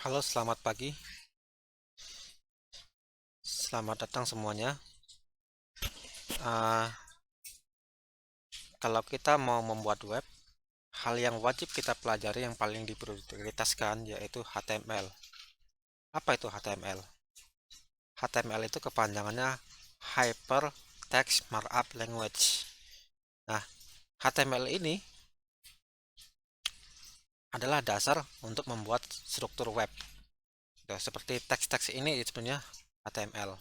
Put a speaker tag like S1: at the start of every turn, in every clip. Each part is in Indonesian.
S1: Halo, selamat pagi. Selamat datang semuanya. Ah, Kalau kita mau membuat web, hal yang wajib kita pelajari yang paling diprioritaskan yaitu HTML. Apa itu HTML? HTML itu kepanjangannya Hypertext Markup Language. Nah, HTML ini adalah dasar untuk membuat struktur web. Ya, seperti teks-teks ini sebenarnya HTML.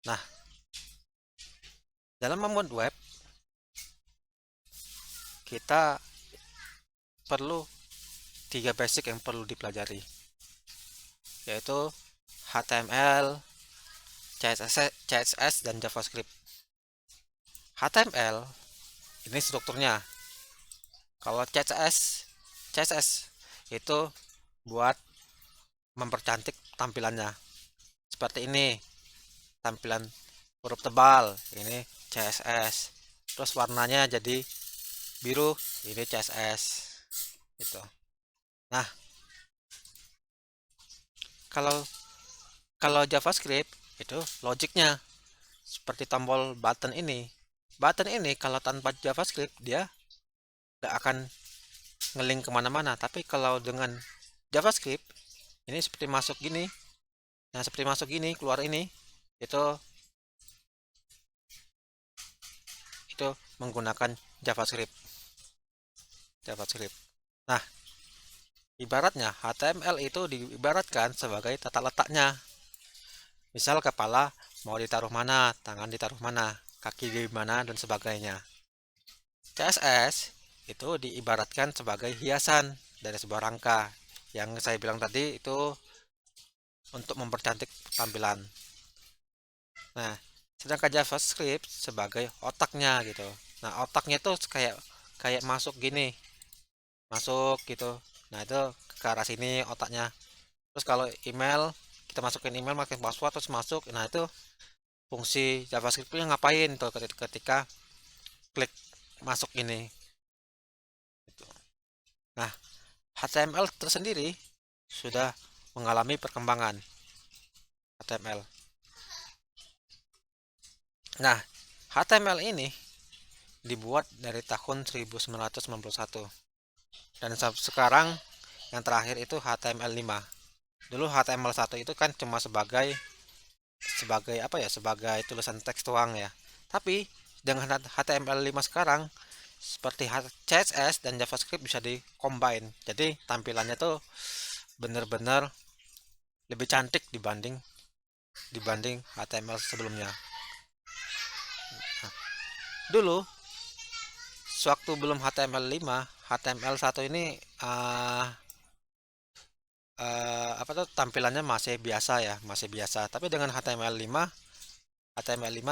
S1: Nah, dalam membuat web, kita perlu tiga basic yang perlu dipelajari, yaitu HTML, CSS, dan JavaScript. HTML ini strukturnya. Kalau CSS itu buat mempercantik tampilannya. Seperti ini, tampilan huruf tebal, ini CSS. Terus warnanya jadi biru, ini CSS. Gitu. Nah, kalau kalau JavaScript itu logiknya seperti tombol button ini. Button ini kalau tanpa JavaScript dia nggak akan ngelink kemana-mana. Tapi kalau dengan JavaScript ini seperti masuk gini, nah seperti masuk gini, keluar ini, itu itu menggunakan JavaScript. JavaScript. Nah, ibaratnya HTML itu diibaratkan sebagai tata letaknya. Misal kepala mau ditaruh mana, tangan ditaruh mana, kaki di mana, dan sebagainya. CSS itu diibaratkan sebagai hiasan dari sebuah rangka. Yang saya bilang tadi itu untuk mempercantik tampilan. Nah, sedangkan JavaScript sebagai otaknya gitu. Nah, otaknya tuh kayak kayak masuk gini, masuk gitu. Nah, itu ke arah sini otaknya. Terus kalau email, kita masukin email, masukin password terus masuk. Nah, itu fungsi JavaScript-nya ngapain tuh ketika klik masuk ini gitu. Nah, HTML tersendiri sudah mengalami perkembangan HTML. Nah, HTML ini dibuat dari tahun 1991 dan sekarang yang terakhir itu HTML5. Dulu HTML1 itu kan cuma sebagai sebagai apa ya? Sebagai tulisan teks doang ya. Tapi dengan HTML5 sekarang seperti CSS dan JavaScript bisa di-combine. Jadi tampilannya tuh bener-bener lebih cantik dibanding dibanding HTML sebelumnya. Dulu sewaktu belum HTML5, HTML1 ini apa tuh tampilannya masih biasa ya, masih biasa. Tapi dengan HTML5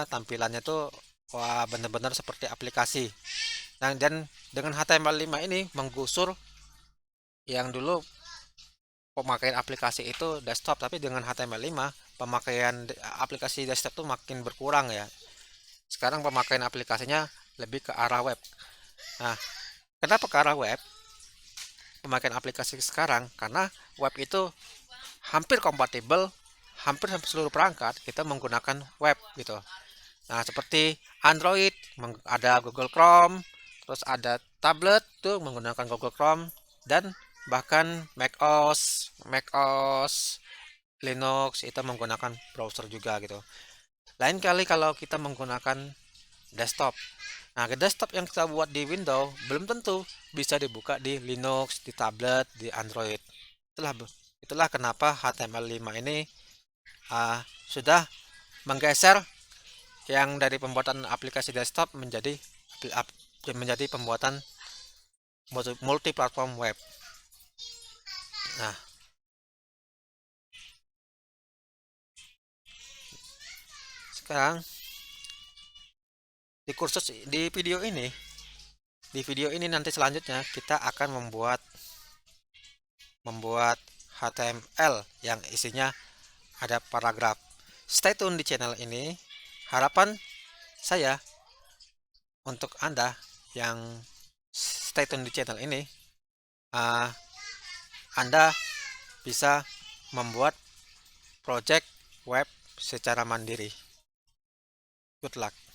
S1: tampilannya tuh wah bener-bener seperti aplikasi. Nah, dan dengan HTML5 ini menggusur yang dulu pemakaian aplikasi itu desktop, tapi dengan HTML5 pemakaian aplikasi desktop tuh makin berkurang ya. Sekarang pemakaian aplikasinya lebih ke arah web. Nah, kenapa ke arah web? Pemakaian aplikasi sekarang karena web itu hampir kompatibel, hampir seluruh perangkat kita menggunakan web gitu. Nah, seperti Android ada Google Chrome, terus ada tablet tuh menggunakan Google Chrome, dan bahkan macOS Linux itu menggunakan browser juga gitu. Lain kali kalau kita menggunakan desktop. Nah, ke desktop yang kita buat di Windows belum tentu bisa dibuka di Linux, di tablet, di Android. Itulah itulah kenapa HTML5 ini sudah menggeser yang dari pembuatan aplikasi desktop menjadi pembuatan multi platform web. Nah, sekarang di video ini nanti selanjutnya kita akan membuat HTML yang isinya ada paragraf. Stay tune di channel ini. Harapan saya untuk Anda yang stay tune di channel ini, uh, Anda bisa membuat project web secara mandiri. Good luck.